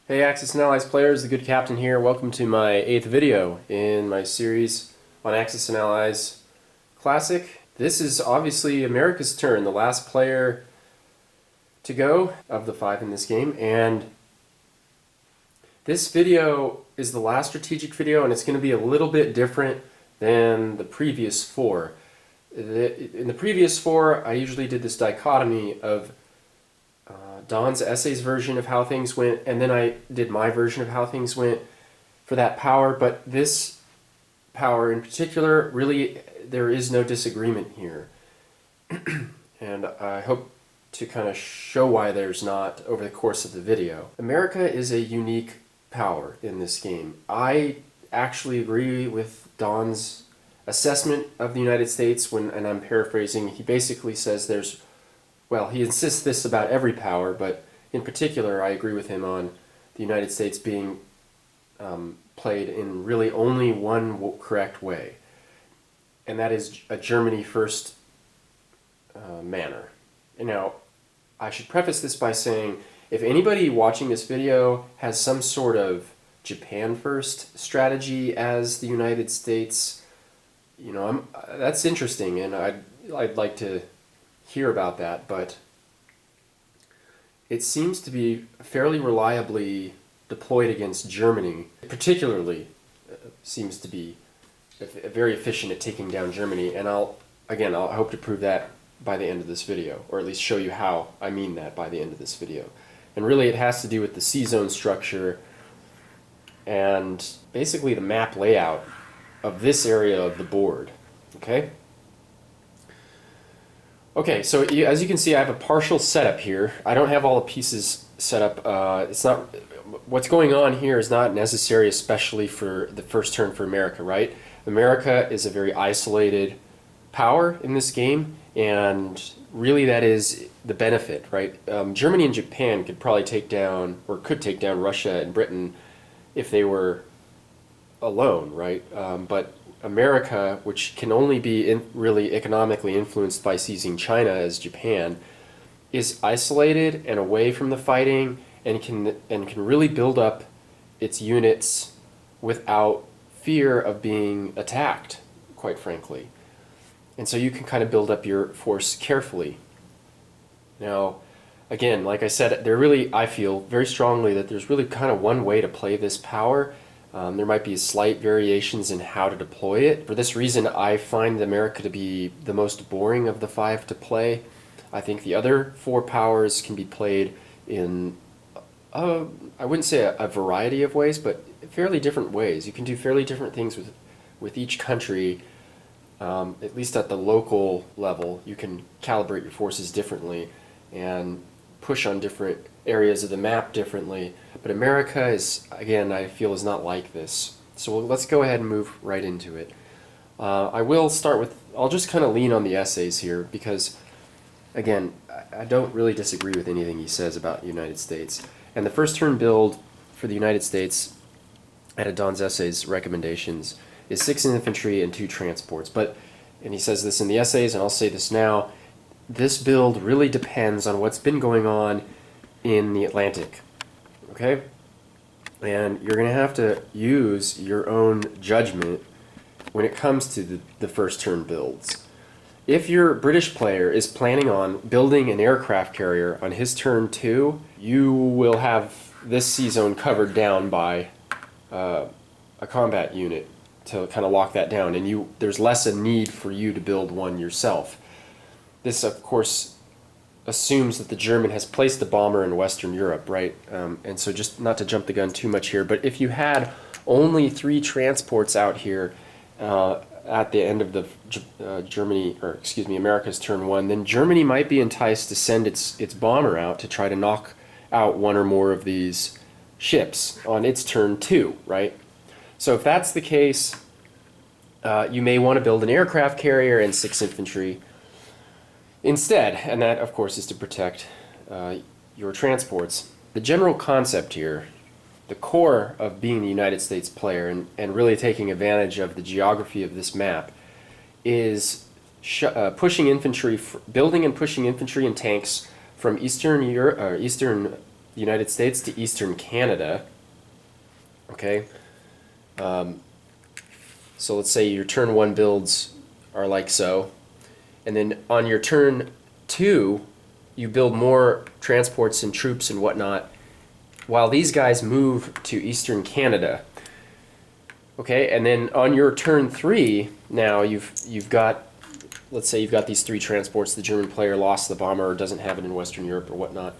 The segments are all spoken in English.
Hey Axis and Allies players, the Good Captain here. Welcome to my 8th video in my series on Axis and Allies Classic. This is obviously America's turn, the last player to go of the 5 in this game, and this video is the last strategic video, and it's going to be a little bit different than the previous 4. In the previous 4, I usually did this dichotomy of Don's essays version of how things went, and then I did my version of how things went for that power. But this power in particular, really, there is no disagreement here. And I hope to kind of show why there's not over the course of the video. America is a unique power in this game. I actually agree with Don's assessment of the United States when, and I'm paraphrasing, he basically says there's, well, he insists this about every power, but in particular, I agree with him on the United States being played in really only one correct way, and that is a Germany first manner. And now, I should preface this by saying, if anybody watching this video has some sort of Japan first strategy as the United States, you know, that's interesting, and I'd like to hear about that, but it seems to be fairly reliably deployed against Germany. Particularly seems to be very efficient at taking down Germany, and I'll hope to prove that by the end of this video, or at least show you how I mean that by the end of this video. And really it has to do with the C-zone structure and basically the map layout of this area of the board. Okay? Okay, so as you can see, I have a partial setup here. I don't have all the pieces set up. It's not, what's going on here is not necessary, especially for the first turn for America, right? America is a very isolated power in this game, and really that is the benefit, right? Germany and Japan could probably take down, or could take down Russia and Britain if they were alone, right? But America, which can only be really economically influenced by seizing China as Japan, is isolated and away from the fighting, and can really build up its units without fear of being attacked, quite frankly. And so you can kind of build up your force carefully. Now, again, like I said, I feel very strongly that there's really kind of one way to play this power. There might be slight variations in how to deploy it. For this reason, I find America to be the most boring of the 5 to play. I think the other 4 powers can be played in, I wouldn't say a variety of ways, but fairly different ways. You can do fairly different things with each country, at least at the local level. You can calibrate your forces differently and push on different areas of the map differently, but America is, again, I feel is not like this. So let's go ahead and move right into it. I will start with, I'll just kind of lean on the essays here because, again, I don't really disagree with anything he says about the United States. And the first turn build for the United States out of Don's essays recommendations is 6 infantry and 2 transports. But, and he says this in the essays, and I'll say this now, this build really depends on what's been going on in the Atlantic, okay? And you're going to have to use your own judgment when it comes to the first turn builds. If your British player is planning on building an aircraft carrier on his turn 2, you will have this sea zone covered down by a combat unit to kind of lock that down, and there's less a need for you to build one yourself. This, of course, assumes that the German has placed the bomber in Western Europe, right? And so just not to jump the gun too much here, but if you had only 3 transports out here at the end of the America's turn 1, then Germany might be enticed to send its bomber out to try to knock out one or more of these ships on its turn 2, right? So if that's the case, you may want to build an aircraft carrier and 6 infantry instead, and that, of course, is to protect your transports. The general concept here, the core of being the United States player and really taking advantage of the geography of this map, is building and pushing infantry and tanks from Eastern the United States to eastern Canada. Okay, so let's say your turn 1 builds are like so, and then on your turn 2, you build more transports and troops and whatnot, while these guys move to eastern Canada. Okay, and then on your turn 3, now you've got, let's say you've got these 3 transports. The German player lost the bomber or doesn't have it in Western Europe or whatnot.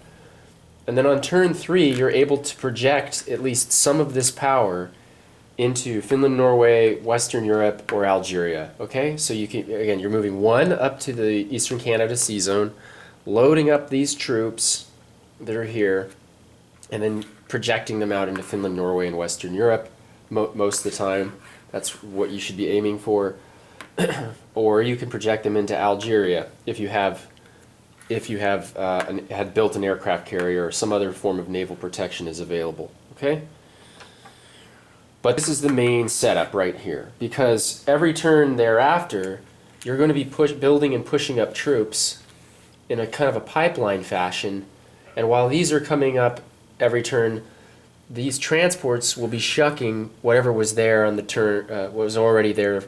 And then on turn 3, you're able to project at least some of this power into Finland, Norway, Western Europe, or Algeria. Okay, so you can, again, you're moving 1 up to the Eastern Canada Sea Zone, loading up these troops that are here, and then projecting them out into Finland, Norway, and Western Europe most of the time. That's what you should be aiming for. Or you can project them into Algeria if you have had built an aircraft carrier or some other form of naval protection is available. Okay. But this is the main setup right here, because every turn thereafter, you're going to be building and pushing up troops in a kind of a pipeline fashion, and while these are coming up every turn, these transports will be shucking whatever was there on the turn, was already there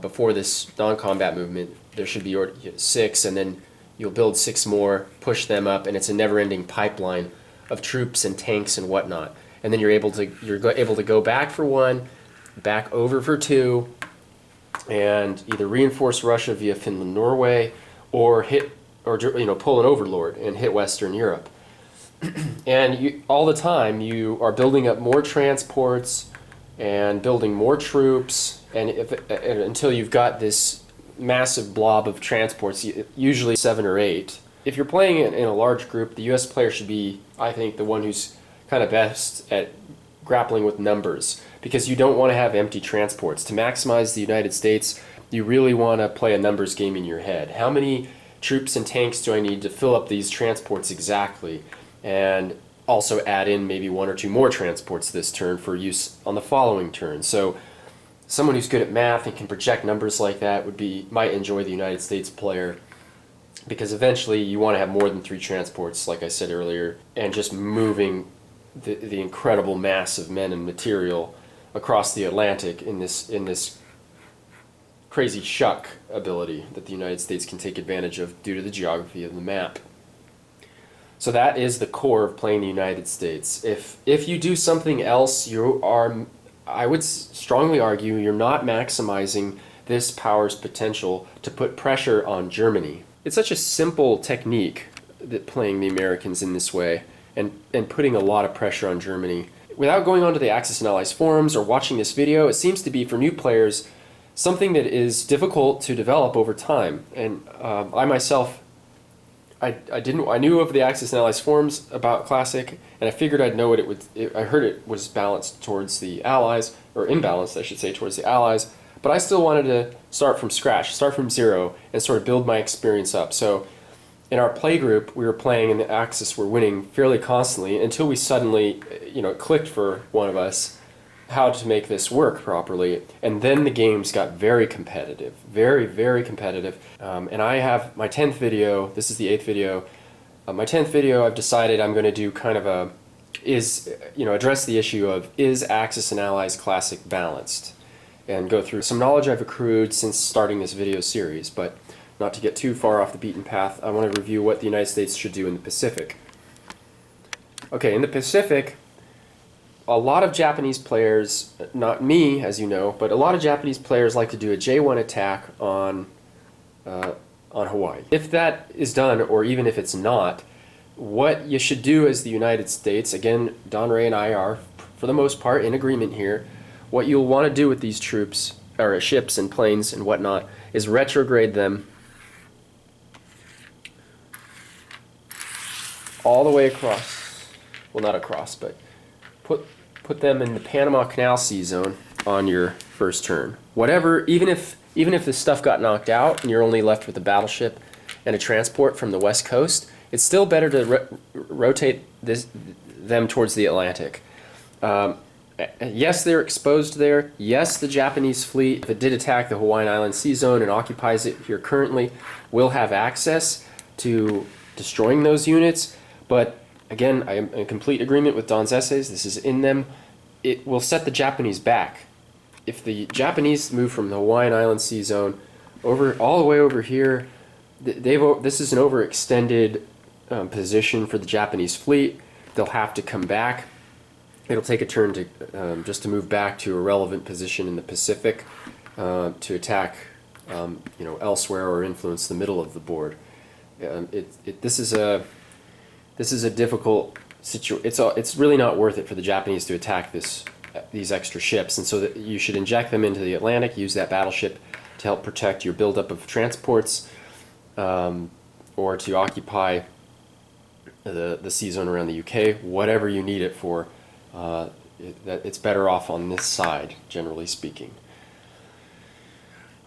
before this non-combat movement. There should be 6, and then you'll build 6 more, push them up, and it's a never-ending pipeline of troops and tanks and whatnot. And then you're able to go back for 1, back over for 2, and either reinforce Russia via Finland, Norway, or pull an overlord and hit Western Europe. And all the time you are building up more transports and building more troops, and until you've got this massive blob of transports, usually 7 or 8. If you're playing in a large group, the U.S. player should be, I think, the one who's kind of best at grappling with numbers, because you don't want to have empty transports. To maximize the United States, you really want to play a numbers game in your head. How many troops and tanks do I need to fill up these transports exactly? And also add in maybe 1 or 2 more transports this turn for use on the following turn. So someone who's good at math and can project numbers like that might enjoy the United States player, because eventually you want to have more than 3 transports, like I said earlier, and just moving the incredible mass of men and material across the Atlantic in this crazy shuck ability that the United States can take advantage of due to the geography of the map. So that is the core of playing the United States. If you do something else, I would strongly argue you're not maximizing this power's potential to put pressure on Germany. It's such a simple technique that playing the Americans in this way and putting a lot of pressure on Germany. Without going onto the Axis and Allies forums or watching this video, it seems to be, for new players, something that is difficult to develop over time. And I myself, I knew of the Axis and Allies forums about Classic, and I figured I'd know what it would. I heard it was balanced towards the Allies, or imbalanced, I should say, towards the Allies. But I still wanted to start from scratch, start from 0, and sort of build my experience up. So in our play group, we were playing, and the Axis were winning fairly constantly until we suddenly, it clicked for one of us how to make this work properly. And then the games got very competitive, very, very competitive. And I have my 10th video, this is the 8th video. My 10th video, I've decided I'm going to do kind of address the issue of, is Axis and Allies Classic balanced? And go through some knowledge I've accrued since starting this video series. But not to get too far off the beaten path, I want to review what the United States should do in the Pacific. Okay, in the Pacific, a lot of Japanese players, not me, as you know, but a lot of Japanese players like to do a J1 attack on Hawaii. If that is done, or even if it's not, what you should do as the United States, again, Don Ray and I are, for the most part, in agreement here, what you'll want to do with these troops, or ships and planes and whatnot, is retrograde them all the way across, well, not across, but put them in the Panama Canal Sea Zone on your first turn. Whatever, even if this stuff got knocked out and you're only left with a battleship and a transport from the west coast, it's still better to rotate them towards the Atlantic. Yes, they're exposed there. Yes, the Japanese fleet, if it did attack the Hawaiian Island Sea Zone and occupies it here currently, will have access to destroying those units, but Again, I am in complete agreement with Don's essays. This is in them. It will set the Japanese back. If the Japanese move from the Hawaiian Island sea zone over all the way over here, this is an overextended position for the Japanese fleet. They'll have to come back. It'll take a turn to just to move back to a relevant position in the Pacific to attack elsewhere or influence the middle of the board. This is a difficult situation. It's really not worth it for the Japanese to attack these extra ships, and so that you should inject them into the Atlantic. Use that battleship to help protect your buildup of transports, or to occupy the sea zone around the UK. Whatever you need it for, it's better off on this side, generally speaking.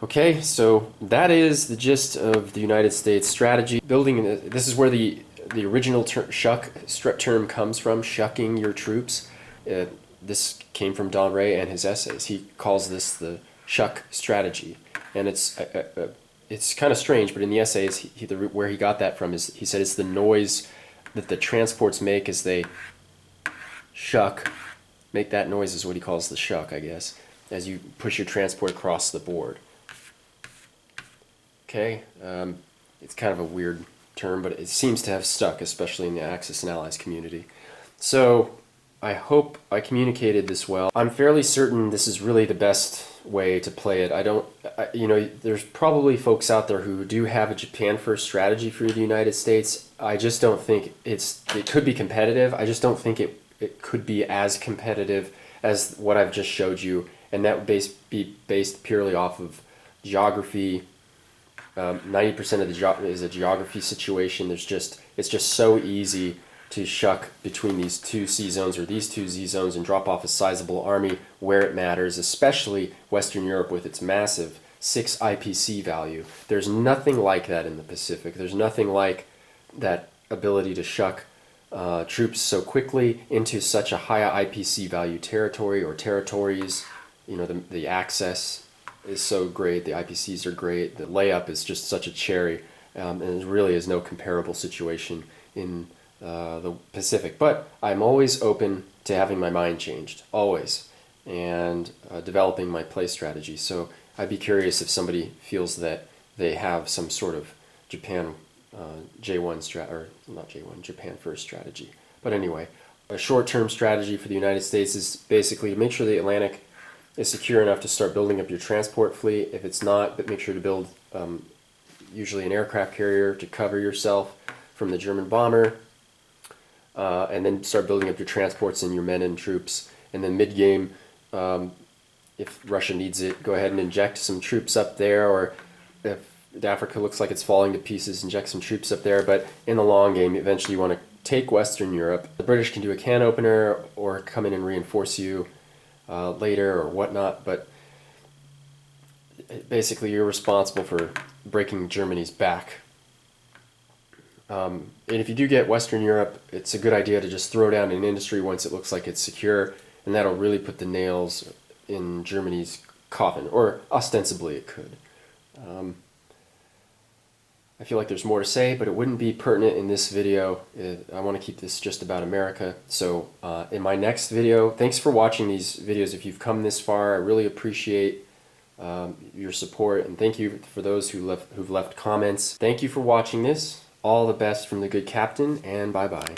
Okay, so that is the gist of the United States strategy. This is where the original shuck term comes from, shucking your troops. This came from Don Ray and his essays. He calls this the shuck strategy. And it's kind of strange, but in the essays, where he got that from is he said it's the noise that the transports make as they shuck. Make that noise is what he calls the shuck, I guess, as you push your transport across the board. Okay, it's kind of a weird term, but it seems to have stuck, especially in the Axis and Allies community. So I hope I communicated this well. I'm fairly certain this is really the best way to play it. There's probably folks out there who do have a Japan first strategy for the United States. I just don't think it could be competitive. I just don't think it could be as competitive as what I've just showed you, and that would be based purely off of geography. 90% of is a geography situation. It's just so easy to shuck between these two sea zones or these two Z zones and drop off a sizable army where it matters, especially Western Europe with its massive 6 IPC value. There's nothing like that in the Pacific. There's nothing like that ability to shuck troops so quickly into such a high IPC value territory or territories. The access is so great, the IPCs are great, the layup is just such a cherry, and there really is no comparable situation in the Pacific. But I'm always open to having my mind changed, always, and developing my play strategy. So I'd be curious if somebody feels that they have some sort of Japan Japan first strategy. But anyway, a short-term strategy for the United States is basically to make sure the Atlantic is secure enough to start building up your transport fleet. If it's not, but make sure to build usually an aircraft carrier to cover yourself from the German bomber, and then start building up your transports and your men and troops. And then mid-game, if Russia needs it, go ahead and inject some troops up there, or if Africa looks like it's falling to pieces, inject some troops up there. But in the long game, eventually you want to take Western Europe. The British can do a can opener or come in and reinforce you later or whatnot, but basically you're responsible for breaking Germany's back. And if you do get Western Europe, it's a good idea to just throw down an industry once it looks like it's secure, and that'll really put the nails in Germany's coffin, or ostensibly it could. I feel like there's more to say, but it wouldn't be pertinent in this video. I want to keep this just about America. So in my next video, thanks for watching these videos. If you've come this far, I really appreciate your support, and thank you for those who've left comments. Thank you for watching this. All the best from the good captain, and bye-bye.